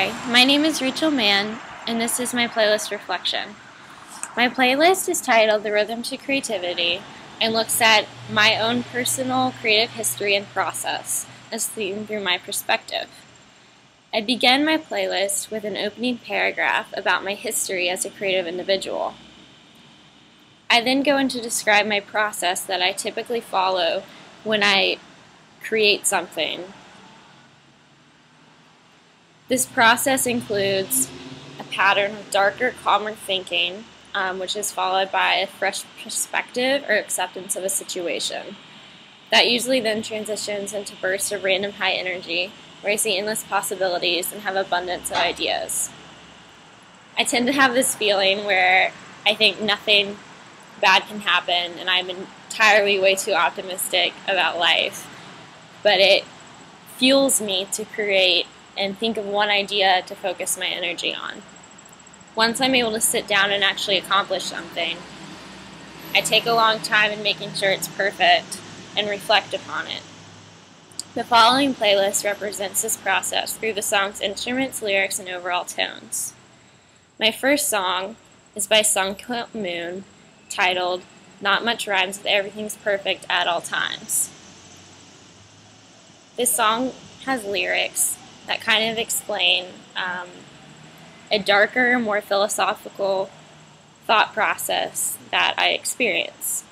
Hi, my name is Rachel Mann, and this is my playlist reflection. My playlist is titled The Rhythm to Creativity and looks at my own personal creative history and process as seen through my perspective. I begin my playlist with an opening paragraph about my history as a creative individual. I then go into describe my process that I typically follow when I create something. This process includes a pattern of darker, calmer thinking, which is followed by a fresh perspective or acceptance of a situation. That usually then transitions into bursts of random high energy, where I see endless possibilities and have abundance of ideas. I tend to have this feeling where I think nothing bad can happen, and I'm entirely way too optimistic about life, but it fuels me to create and think of one idea to focus my energy on. Once I'm able to sit down and actually accomplish something, I take a long time in making sure it's perfect and reflect upon it. The following playlist represents this process through the song's instruments, lyrics, and overall tones. My first song is by Sunquilt Moon, titled Not Much Rhymes with Everything's Perfect at All Times. This song has lyrics that kind of explain a darker, more philosophical thought process that I experience.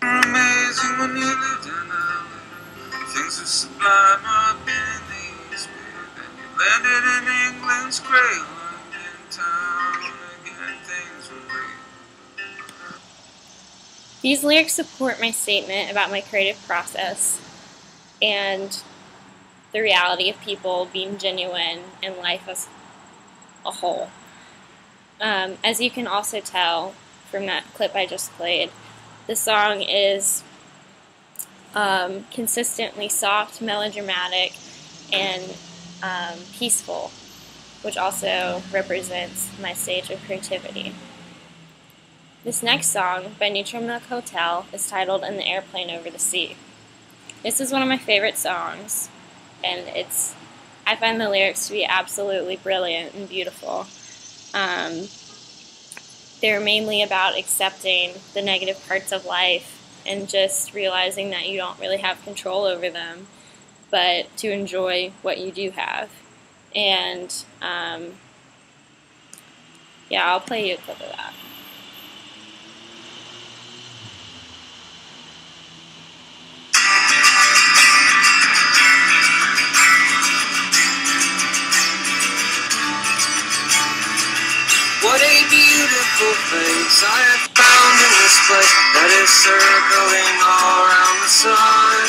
Amazing when you lived in LA. Things are sublime up in the East. Then you landed in England's grey London town. Again, things were great. These lyrics support my statement about my creative process and the reality of people being genuine and life as a whole. As you can also tell from that clip I just played, the song is consistently soft, melodramatic, and peaceful, which also represents my stage of creativity. This next song, by Neutral Milk Hotel, is titled In the Airplane Over the Sea. This is one of my favorite songs, and I find the lyrics to be absolutely brilliant and beautiful. They're mainly about accepting the negative parts of life and just realizing that you don't really have control over them, but to enjoy what you do have. And yeah, I'll play you a clip of that. What a beautiful face I have found in this place that is circling all around the sun.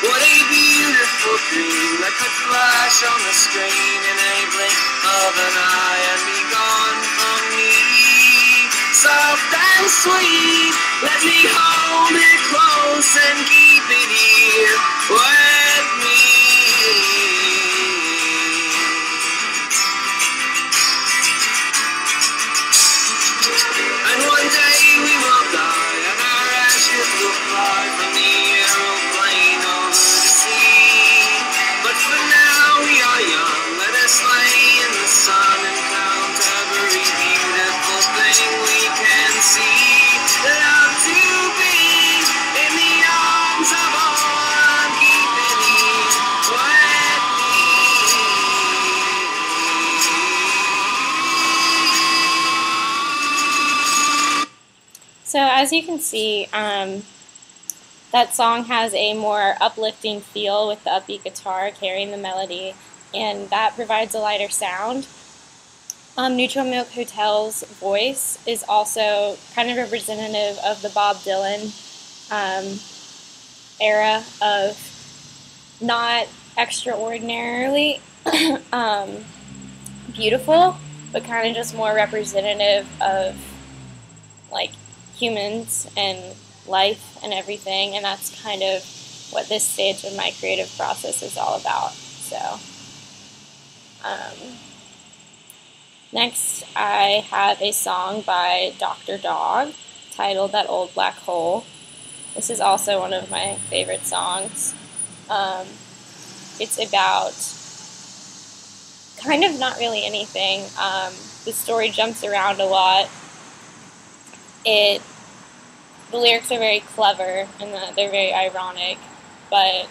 What a beautiful dream that could flash on the screen in a blink of an eye and be gone from me. Soft and sweet, let me hold it close and keep it here with me. And one day we will die, and our ashes will fly from the aeroplane over the sea. But for now we are young, let us lay in the sun and count every beautiful thing we can see. Love to be in the arms of all I'm keeping here with me. So as you can see, that song has a more uplifting feel with the upbeat guitar carrying the melody, and that provides a lighter sound. Neutral Milk Hotel's voice is also kind of representative of the Bob Dylan era of not extraordinarily beautiful, but kind of just more representative of like humans and life and everything, and that's kind of what this stage of my creative process is all about. So Next, I have a song by Dr. Dog titled That Old Black Hole. This is also one of my favorite songs. It's about kind of not really anything. The story jumps around a lot. The lyrics are very clever and they're very ironic, but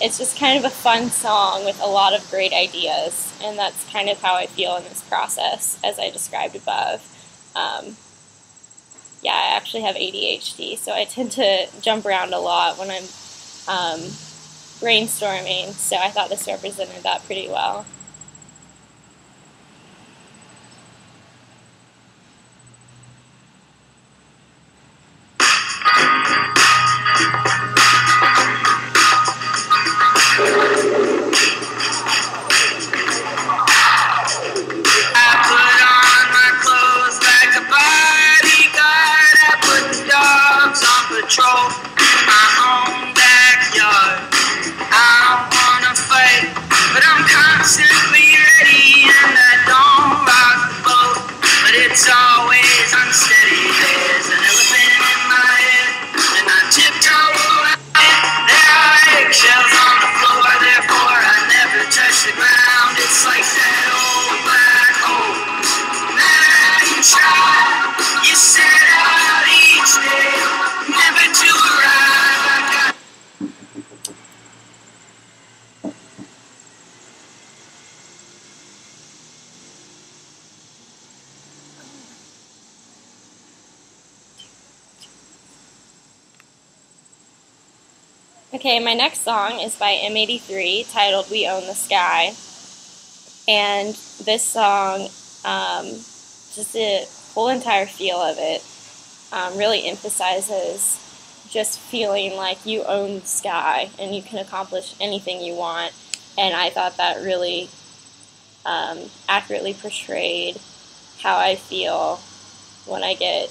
it's just kind of a fun song with a lot of great ideas, and that's kind of how I feel in this process, as I described above. Yeah, I actually have ADHD, so I tend to jump around a lot when I'm brainstorming, so I thought this represented that pretty well. Patrol my own backyard. I don't wanna fight, but I'm constantly ready, and I don't rock the boat, but it's always unsteady. There's an elephant in my head, and I tiptoe around it. There are eggshells on the floor, therefore I never touch the ground. It's like that old black hole. No matter how you try, you set out each day, never to arrive. Okay, my next song is by M83, titled We Own the Sky. And this song, just the whole entire feel of it, really emphasizes just feeling like you own the sky and you can accomplish anything you want. And I thought that really accurately portrayed how I feel when I get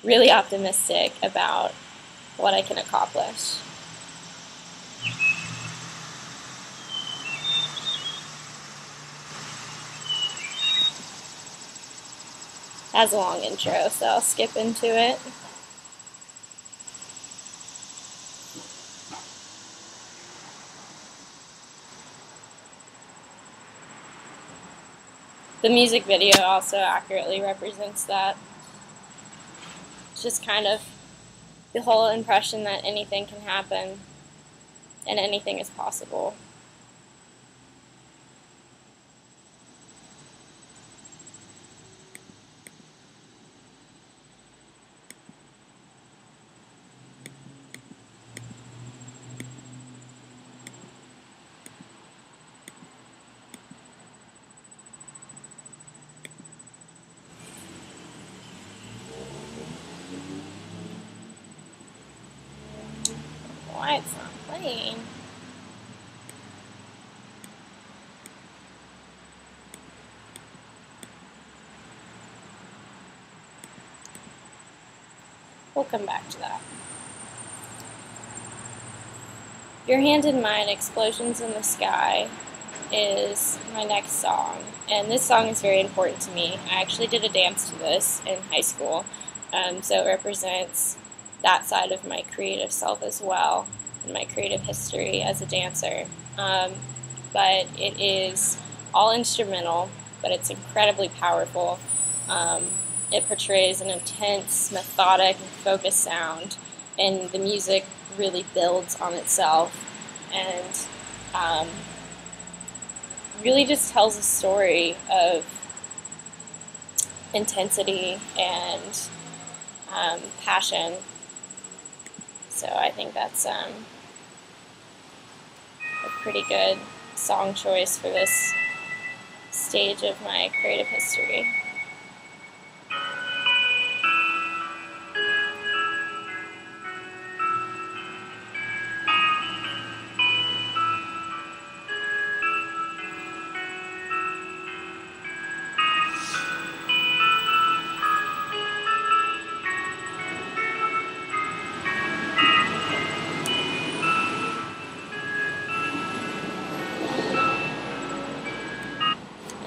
really optimistic about what I can accomplish. It has a long intro, so I'll skip into it. The music video also accurately represents that. It's just kind of the whole impression that anything can happen and anything is possible. Why it's not playing? We'll come back to that. Your Hand in Mine, Explosions in the Sky is my next song, and this song is very important to me. I actually did a dance to this in high school, so it represents that side of my creative self as well, and my creative history as a dancer. But it is all instrumental, but it's incredibly powerful. It portrays an intense, methodic, and focused sound, and the music really builds on itself, and really just tells a story of intensity and passion. So I think that's a pretty good song choice for this stage of my creative history.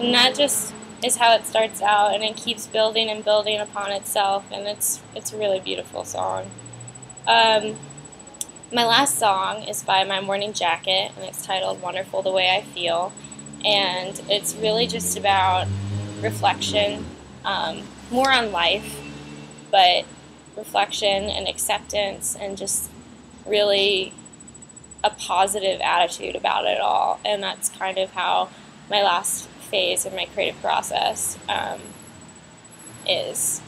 And that just is how it starts out, and it keeps building and building upon itself, and it's a really beautiful song. My last song is by My Morning Jacket, and it's titled Wonderful the Way I Feel, and it's really just about reflection, more on life, but reflection and acceptance and just really a positive attitude about it all. And that's kind of how my last phase of my creative process is.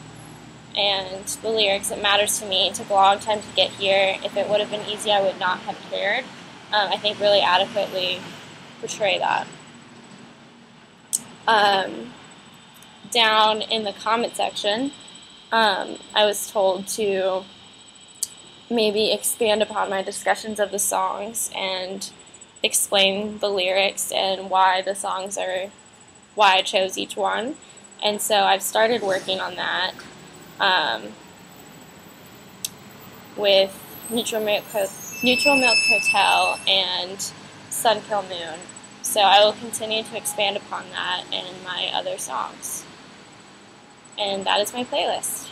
And the lyrics, it matters to me. It took a long time to get here. If it would have been easy, I would not have cared. I think really adequately portray that. Down in the comment section, I was told to maybe expand upon my discussions of the songs and explain the lyrics and why the songs are, why I chose each one. And so I've started working on that with Neutral Milk Hotel and Sunkill Moon. So I will continue to expand upon that in my other songs. And that is my playlist.